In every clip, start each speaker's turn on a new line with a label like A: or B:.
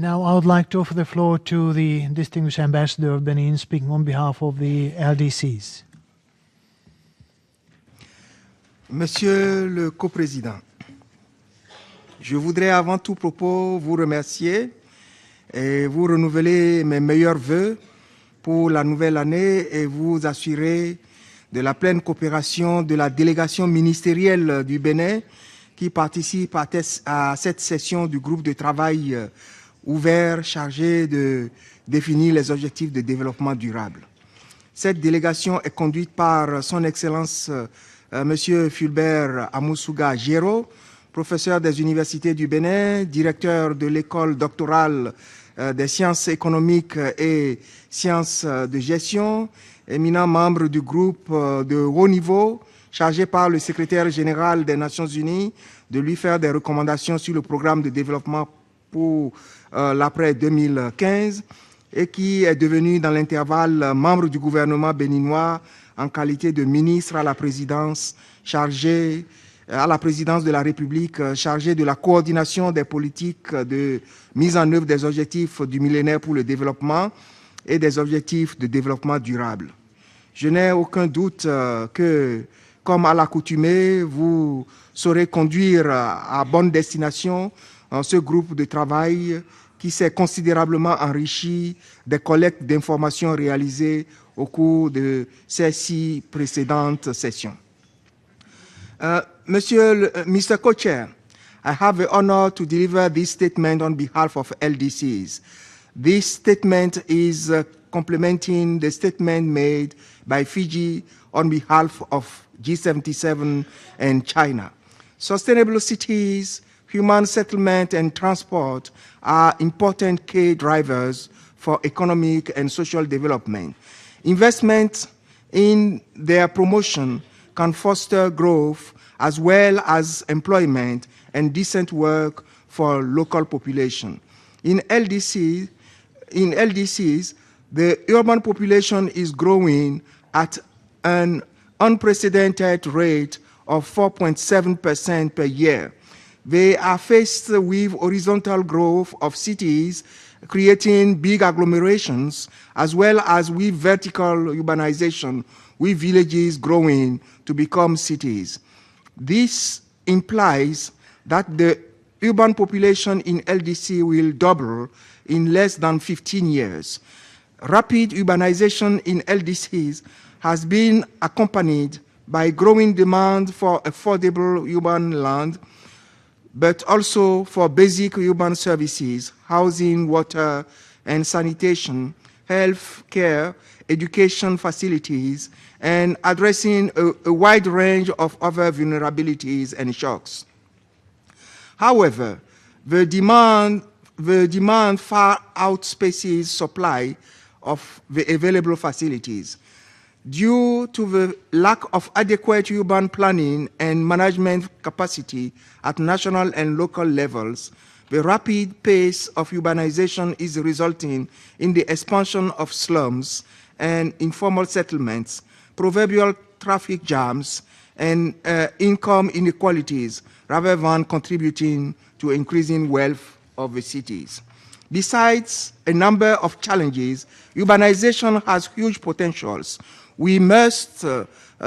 A: Now I would like to offer the floor to the distinguished ambassador of Benin speaking on behalf of the LDCs.
B: Monsieur le coprésident, je voudrais avant tout propos vous remercier et vous renouveler mes meilleurs vœux pour la nouvelle année et vous assurer de la pleine coopération de la délégation ministérielle du Bénin qui participe à cette session du groupe de travail ouvert chargé de définir les objectifs de développement durable. Cette délégation est conduite par son Excellence Monsieur Fulbert Amoussouga Géraud, professeur des universités du Bénin, directeur de l'école doctorale des sciences économiques et sciences de gestion, éminent membre du groupe de haut niveau chargé par le secrétaire général des Nations Unies de lui faire des recommandations sur le programme de développement pour l'après 2015 et qui est devenu dans l'intervalle membre du gouvernement béninois en qualité de ministre à la présidence de la République chargé de la coordination des politiques de mise en œuvre des objectifs du millénaire pour le développement et des objectifs de développement durable. Je n'ai aucun doute que, comme à l'accoutumée, vous saurez conduire à bonne destination ce groupe de travail qui s'est considérablement enrichi des collectes d'informations réalisées au cours de ces 6 précédentes sessions. Mr. Co-Chair, I have the honor to deliver this statement on behalf of LDCs. This statement is complementing the statement made by Fiji on behalf of G77 and China. Sustainable cities, human settlement and transport are important key drivers for economic and social development. Investment in their promotion can foster growth as well as employment and decent work for local population. In LDCs, the urban population is growing at an unprecedented rate of 4.7% per year. They are faced with horizontal growth of cities, creating big agglomerations, as well as with vertical urbanization, with villages growing to become cities. This implies that the urban population in LDC will double in less than 15 years. Rapid urbanization in LDCs has been accompanied by growing demand for affordable urban land, but also for basic urban services, housing, water, and sanitation, health care, education facilities, and addressing a wide range of other vulnerabilities and shocks. However, the demand far outspaces supply of the available facilities. Due to the lack of adequate urban planning and management capacity at national and local levels, the rapid pace of urbanization is resulting in the expansion of slums and informal settlements, proverbial traffic jams, and income inequalities, rather than contributing to increasing wealth of the cities. Besides a number of challenges, urbanization has huge potentials. We must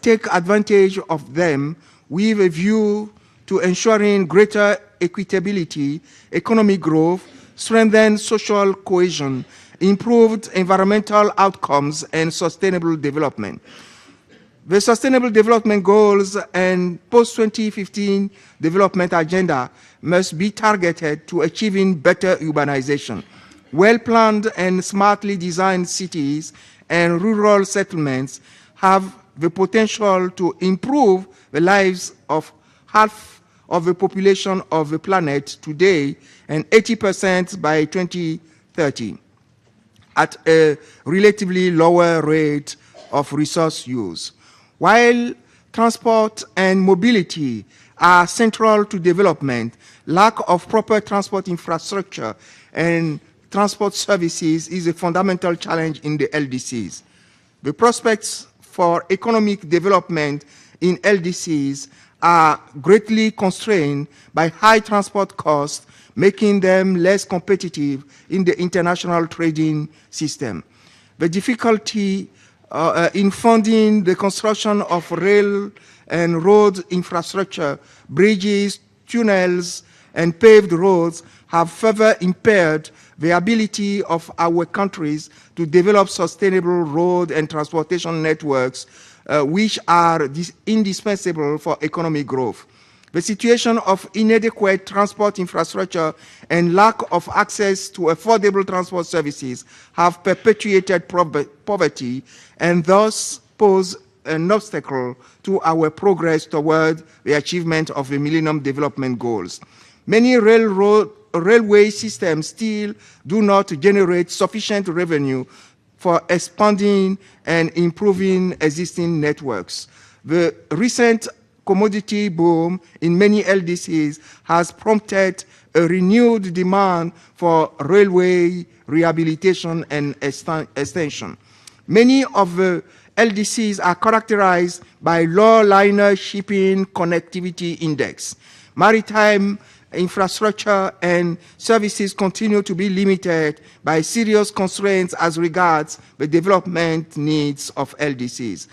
B: take advantage of them with a view to ensuring greater equitability, economic growth, strengthened social cohesion, improved environmental outcomes, and sustainable development. The Sustainable Development Goals and post-2015 development agenda must be targeted to achieving better urbanization. Well-planned and smartly designed cities and rural settlements have the potential to improve the lives of half of the population of the planet today and 80% by 2030 at a relatively lower rate of resource use. While transport and mobility are central to development, lack of proper transport infrastructure and transport services is a fundamental challenge in the LDCs. The prospects for economic development in LDCs are greatly constrained by high transport costs, making them less competitive in the international trading system. The difficulty in funding the construction of rail and road infrastructure, bridges, tunnels, and paved roads have further impaired the ability of our countries to develop sustainable road and transportation networks, which are indispensable for economic growth. The situation of inadequate transport infrastructure and lack of access to affordable transport services have perpetuated poverty and thus pose an obstacle to our progress toward the achievement of the Millennium Development Goals. Many railway systems still do not generate sufficient revenue for expanding and improving existing networks. The recent commodity boom in many LDCs has prompted a renewed demand for railway rehabilitation and extension. Many of the LDCs are characterized by low liner shipping connectivity index. Maritime infrastructure and services continue to be limited by serious constraints as regards the development needs of LDCs.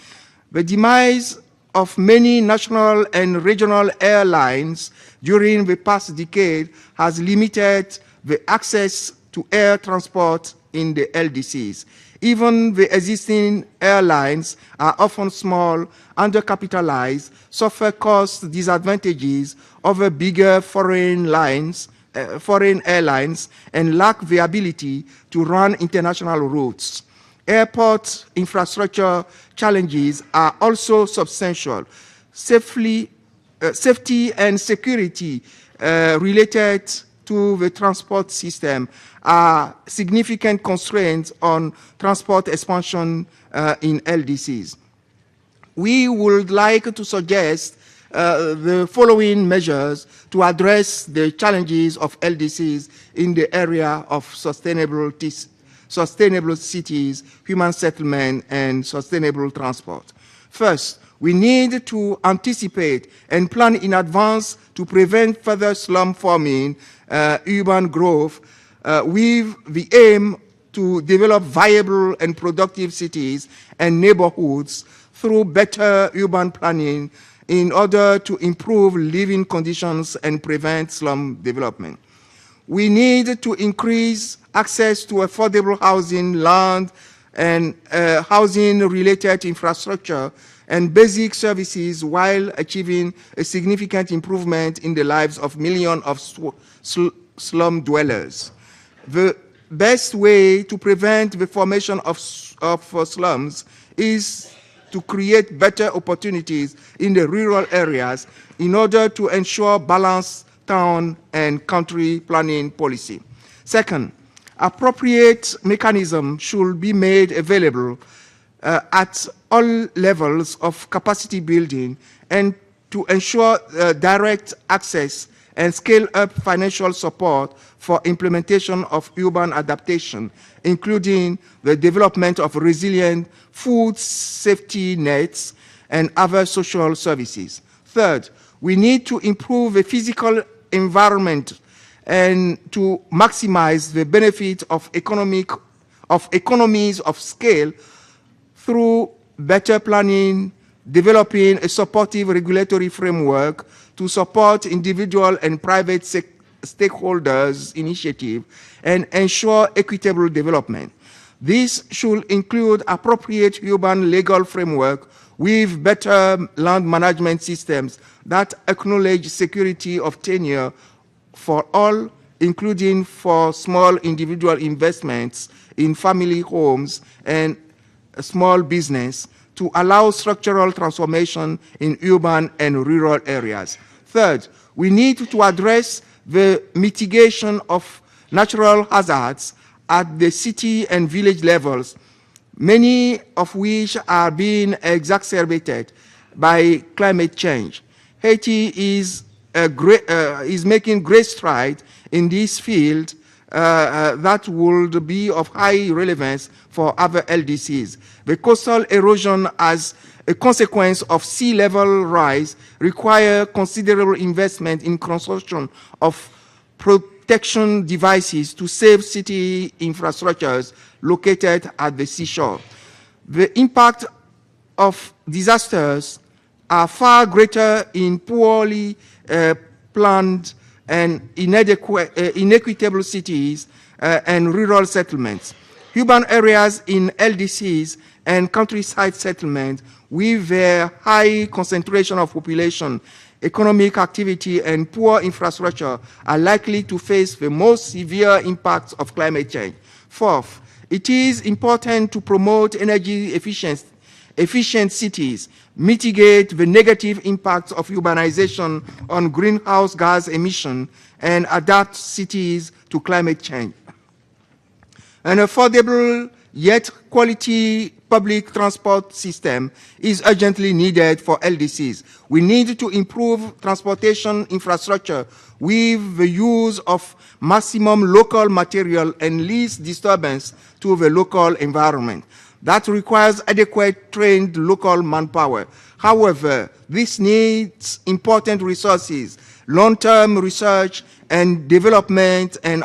B: The demise of many national and regional airlines during the past decade has limited the access to air transport in the LDCs. Even the existing airlines are often small, undercapitalized, suffer cost disadvantages over bigger foreign airlines, and lack the ability to run international routes. Airport infrastructure challenges are also substantial. Safety and security related to the transport system are significant constraints on transport expansion in LDCs. We would like to suggest the following measures to address the challenges of LDCs in the area of sustainable cities, human settlement, and sustainable transport. First, we need to anticipate and plan in advance to prevent further slum forming, urban growth, with the aim to develop viable and productive cities and neighborhoods through better urban planning in order to improve living conditions and prevent slum development. We need to increase access to affordable housing, land, and housing-related infrastructure and basic services while achieving a significant improvement in the lives of millions of slum dwellers. The best way to prevent the formation of slums is to create better opportunities in the rural areas in order to ensure balanced town and country planning policy. Second, appropriate mechanisms should be made available at all levels of capacity building and to ensure direct access and scale-up financial support for implementation of urban adaptation, including the development of resilient food safety nets and other social services. Third, we need to improve the physical environment and to maximize the benefit of economies of scale through better planning, developing a supportive regulatory framework to support individual and private stakeholders' initiative and ensure equitable development. This should include appropriate urban legal framework with better land management systems that acknowledge security of tenure for all, including for small individual investments in family homes and small business, to allow structural transformation in urban and rural areas. Third, we need to address the mitigation of natural hazards at the city and village levels, many of which are being exacerbated by climate change. Haiti is making great strides in this field that would be of high relevance for other LDCs. The coastal erosion as a consequence of sea level rise require considerable investment in construction of detection devices to save city infrastructures located at the seashore. The impact of disasters are far greater in poorly planned and inequitable cities and rural settlements. Urban areas in LDCs and countryside settlements with their high concentration of population, economic activity, and poor infrastructure are likely to face the most severe impacts of climate change. Fourth, it is important to promote energy efficient cities, mitigate the negative impacts of urbanization on greenhouse gas emission, and adapt cities to climate change. An affordable yet quality public transport system is urgently needed for LDCs. We need to improve transportation infrastructure with the use of maximum local material and least disturbance to the local environment. That requires adequate trained local manpower. However, this needs important resources, long-term research and development and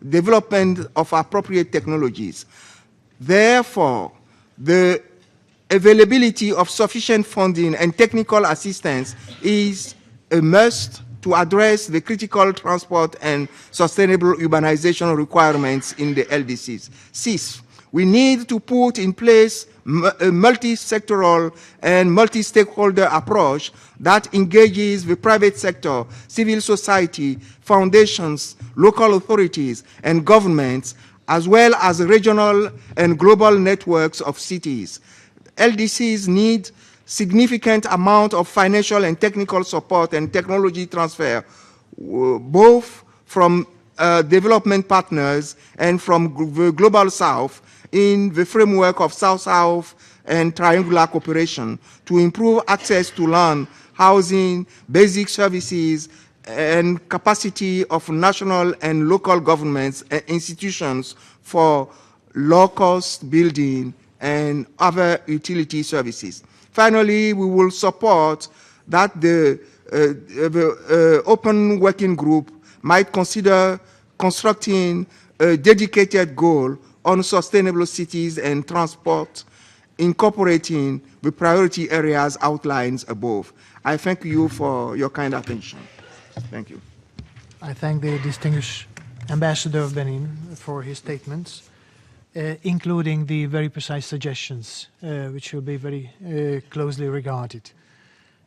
B: development of appropriate technologies. Therefore, the availability of sufficient funding and technical assistance is a must to address the critical transport and sustainable urbanization requirements in the LDCs. Sixth, we need to put in place a multi-sectoral and multi-stakeholder approach that engages the private sector, civil society, foundations, local authorities, and governments, as well as regional and global networks of cities. LDCs need significant amount of financial and technical support and technology transfer, both from development partners and from the Global South, in the framework of South-South and triangular cooperation to improve access to land, housing, basic services, and capacity of national and local governments and institutions for low-cost building and other utility services. Finally, we will support that the open working group might consider constructing a dedicated goal on sustainable cities and transport, incorporating the priority areas outlined above. I thank you for your kind attention. Thank you.
A: I thank the distinguished Ambassador of Benin for his statements, including the very precise suggestions, which will be very closely regarded.